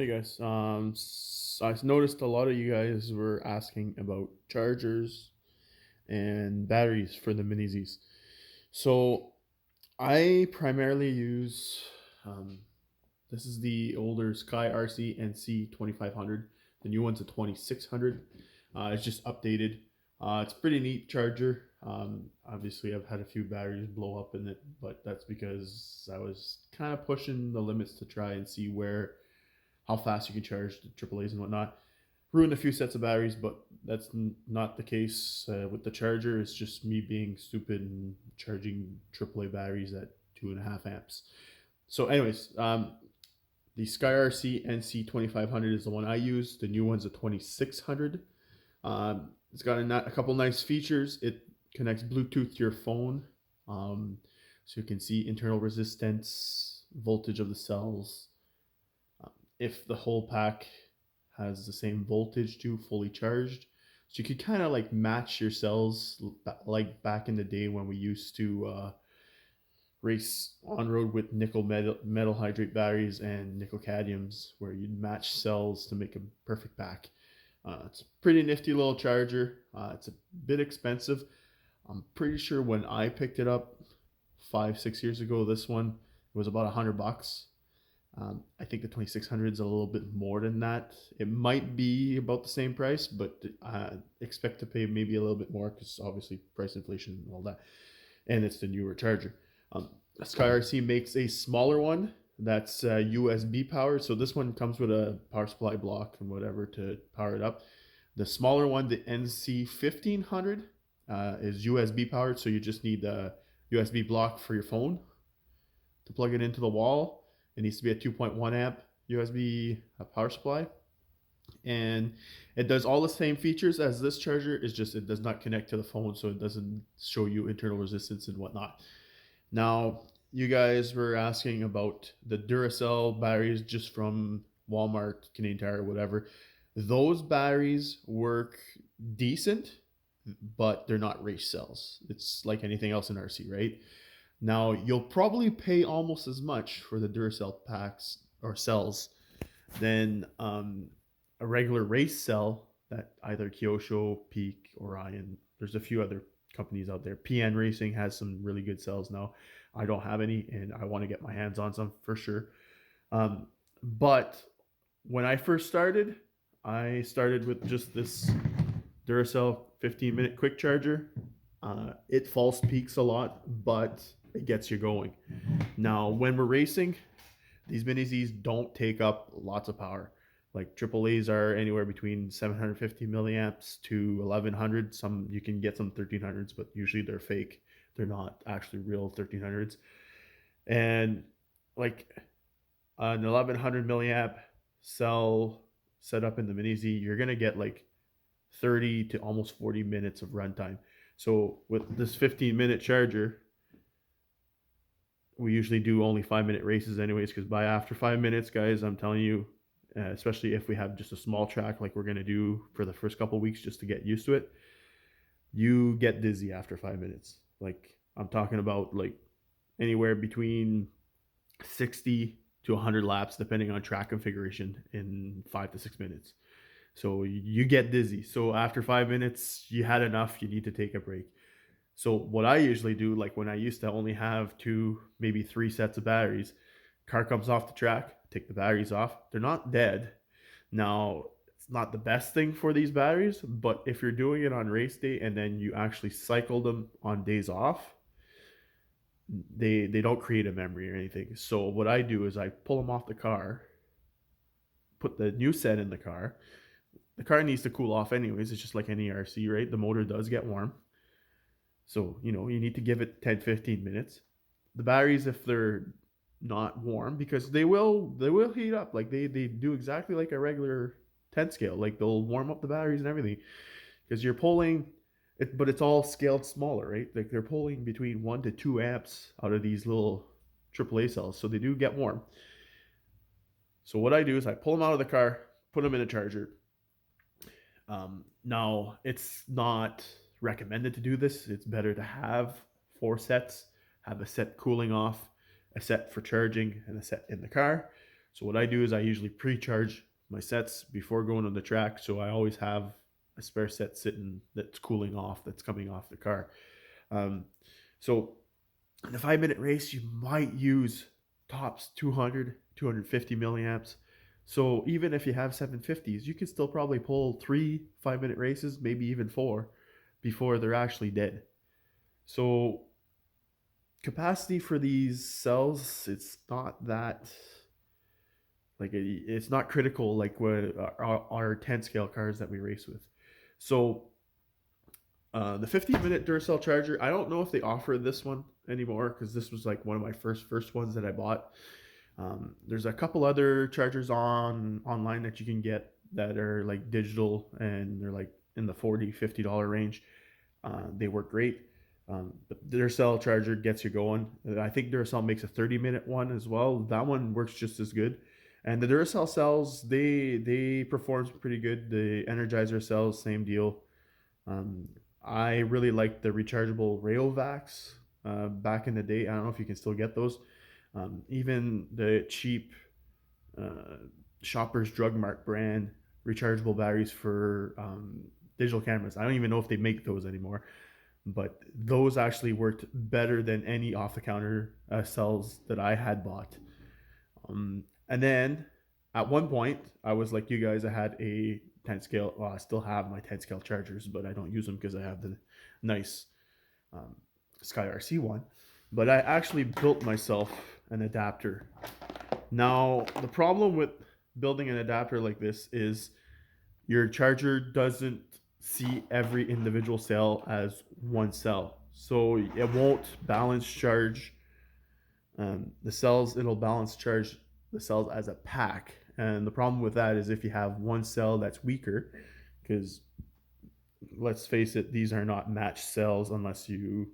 Hey guys, I noticed a lot of you guys were asking about chargers and batteries for the Miniz. So I primarily use this is the older Sky RC NC 2500. The new one's a 2600. It's just updated. It's a pretty neat charger. Obviously, I've had a few batteries blow up in it, but that's because I was kind of pushing the limits to try and see where how fast you can charge the AAA's and whatnot. Ruined a few sets of batteries, but that's not the case with the charger. It's just me being stupid and charging AAA batteries at 2.5 amps. So, anyways, the SkyRC NC 2500 is the one I use. The new one's a 2600. It's got a couple nice features. It connects Bluetooth to your phone, so you can see internal resistance, voltage of the cells, if the whole pack has the same voltage to fully charged. So you could kind of like match your cells like back in the day when we used to race on road with nickel metal hydrate batteries and nickel cadmiums, where you'd match cells to make a perfect pack. It's a pretty nifty little charger. It's a bit expensive. I'm pretty sure when I picked it up 5, 6 years ago, this one was about $100. I think the 2600 is a little bit more than that. It might be about the same price, but expect to pay maybe a little bit more because obviously price inflation and all that. And it's the newer charger. SkyRC makes a smaller one that's USB powered. So this one comes with a power supply block and whatever to power it up. The smaller one, the NC 1500, is USB powered. So you just need a USB block for your phone to plug it into the wall. It needs to be a 2.1 amp USB power supply. And it does all the same features as this charger. It's just it does not connect to the phone, so it doesn't show you internal resistance and whatnot. Now, you guys were asking about the Duracell batteries just from Walmart, Canadian Tire, whatever. Those batteries work decent, but they're not race cells. It's like anything else in RC, right? Now, you'll probably pay almost as much for the Duracell packs or cells than a regular race cell that either Kyosho, Peak, Orion. There's a few other companies out there. PN Racing has some really good cells now. I don't have any, and I want to get my hands on some for sure. But when I first started, I started with just this Duracell 15-minute quick charger. It false peaks a lot, but it gets you going. Now, when we're racing, these Miniz don't take up lots of power. Like AAA's are anywhere between 750 milliamps to 1100. Some you can get some 1300s, but usually they're fake. They're not actually real 1300s. And like an 1100 milliamp cell set up in the Miniz, you're gonna get like 30 to almost 40 minutes of runtime. So with this 15-minute charger, we usually do only 5-minute races anyways, because by after 5 minutes, guys, I'm telling you, especially if we have just a small track like we're going to do for the first couple of weeks just to get used to it, you get dizzy after 5 minutes. Like I'm talking about like anywhere between 60 to 100 laps depending on track configuration in 5 to 6 minutes. So you get dizzy. So after 5 minutes, you had enough, you need to take a break. So what I usually do, like when I used to only have 2, maybe 3 sets of batteries, car comes off the track, take the batteries off. They're not dead. Now, it's not the best thing for these batteries, but if you're doing it on race day and then you actually cycle them on days off, they don't create a memory or anything. So what I do is I pull them off the car, put the new set in the car. The car needs to cool off anyways. It's just like any RC, right? The motor does get warm. So, you need to give it 10, 15 minutes. The batteries, if they're not warm, because they will heat up. Like they do exactly like a regular 10 scale. Like they'll warm up the batteries and everything. Because you're pulling it, but it's all scaled smaller, right? Like they're pulling between 1 to 2 amps out of these little AAA cells. So they do get warm. So what I do is I pull them out of the car, put them in a charger. Now, it's not recommended to do this. It's better to have 4 sets, have a set cooling off, a set for charging, and a set in the car. So what I do is I usually pre-charge my sets before going on the track, so I always have a spare set sitting that's cooling off, that's coming off the car. Um, so in a 5 minute race, you might use tops 200, 250 milliamps. So even if you have 750s, you can still probably pull 3 5 minute races, maybe even four, before they're actually dead. So capacity for these cells, it's not that like it's not critical like what our 10 scale cars that we race with. So the 15-minute Duracell charger, I don't know if they offer this one anymore because this was like one of my first ones that I bought. There's a couple other chargers online that you can get that are like digital and they're like in the $40-50 range. They work great. The Duracell charger gets you going. I think Duracell makes a 30-minute one as well. That one works just as good. And the Duracell cells, they perform pretty good. The Energizer cells, same deal. Um, I really like the rechargeable Rayovacs back in the day. I don't know if you can still get those. Even the cheap uh, Shoppers Drug Mart brand rechargeable batteries for digital cameras. I don't even know if they make those anymore, but those actually worked better than any off the counter cells that I had bought. And then at one point, I was like you guys, I had a 10 scale. Well, I still have my 10 scale chargers, but I don't use them because I have the nice um, Sky RC one. But I actually built myself an adapter. Now, the problem with building an adapter like this is your charger doesn't see every individual cell as one cell. So it won't balance charge the cells, it'll balance charge the cells as a pack. And the problem with that is if you have one cell that's weaker, because let's face it, these are not matched cells unless you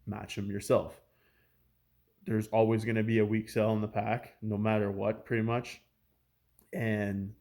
match them yourself. There's always going to be a weak cell in the pack, no matter what, pretty much. And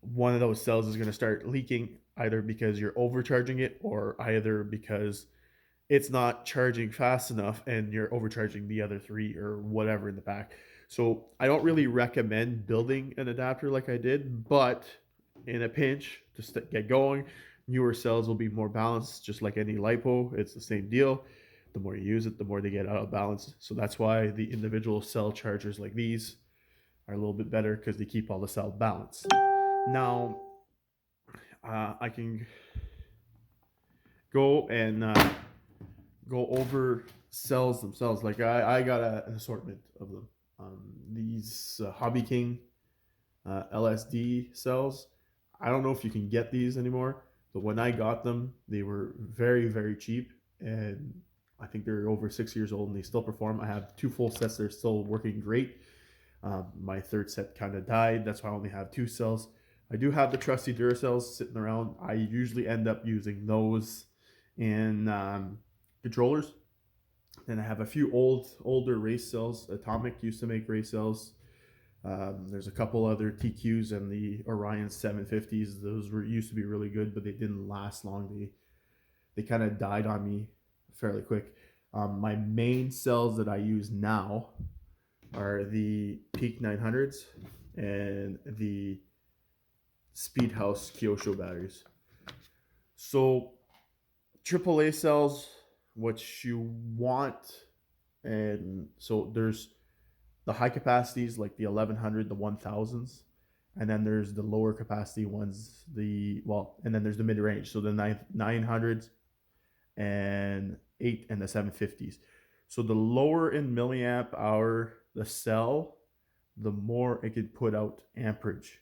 one of those cells is going to start leaking either because you're overcharging it or either because it's not charging fast enough and you're overcharging the other three or whatever in the pack. So I don't really recommend building an adapter like I did, but in a pinch to get going, newer cells will be more balanced, just like any lipo. It's the same deal. The more you use it, the more they get out of balance. So that's why the individual cell chargers like these are a little bit better because they keep all the cell balanced. Now, I can go and go over cells themselves. Like I got an assortment of them. These Hobby King LSD cells. I don't know if you can get these anymore, but when I got them, they were very cheap, and I think they're over 6 years old and they still perform. I have two full sets that are still working great. My third set kind of died. That's why I only have two cells. I do have the trusty Duracells sitting around. I usually end up using those in controllers. Then I have a few older race cells. Atomic used to make race cells. There's a couple other TQs and the Orion 750s. Those used to be really good, but they didn't last long. They kind of died on me fairly quick. My main cells that I use now are the Peak 900s and the Speedhouse Kyosho batteries. So AAA cells, what you want, and so there's the high capacities like the 1100, the 1000s, and then there's the lower capacity ones, and then there's the mid range, so the 900s and 8 and the 750s. So the lower in milliamp hour the cell, the more it could put out amperage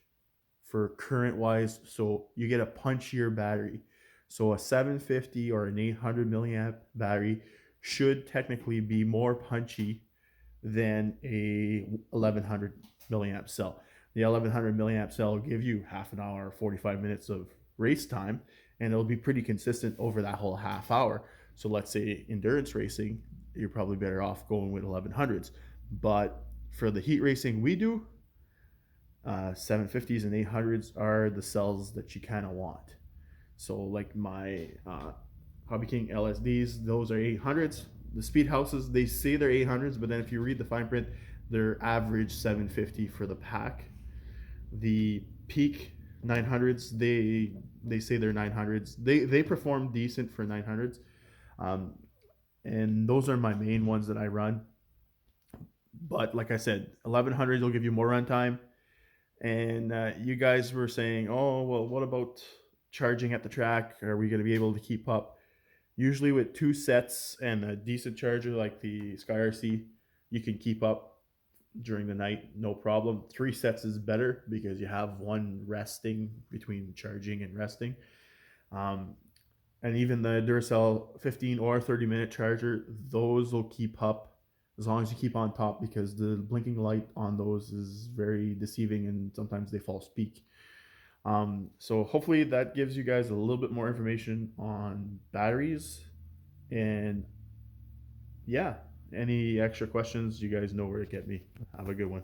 for current wise. So you get a punchier battery. So a 750 or an 800 milliamp battery should technically be more punchy than a 1100 milliamp cell. The 1100 milliamp cell will give you half an hour, 45 minutes of race time, and it'll be pretty consistent over that whole half hour. So let's say endurance racing, you're probably better off going with 1100s. But for the heat racing we do, 750s and 800s are the cells that you kind of want. So like my Hobby King LSDs, those are 800s. The Speed Houses, they say they're 800s, but then if you read the fine print, They're average 750 for the pack. The peak 900s, they say they're 900s. They perform decent for 900s. Um, and those are my main ones that I run. But like I said, 1100s will give you more runtime. And you guys were saying, oh, well, what about charging at the track? Are we going to be able to keep up? Usually, with two sets and a decent charger like the Sky RC, you can keep up during the night, no problem. Three sets is better because you have one resting between charging and resting. Um, and even the Duracell 15 or 30-minute charger, those will keep up as long as you keep on top, because the blinking light on those is very deceiving and sometimes they false peak. So hopefully that gives you guys a little bit more information on batteries. And yeah, any extra questions, you guys know where to get me. Have a good one.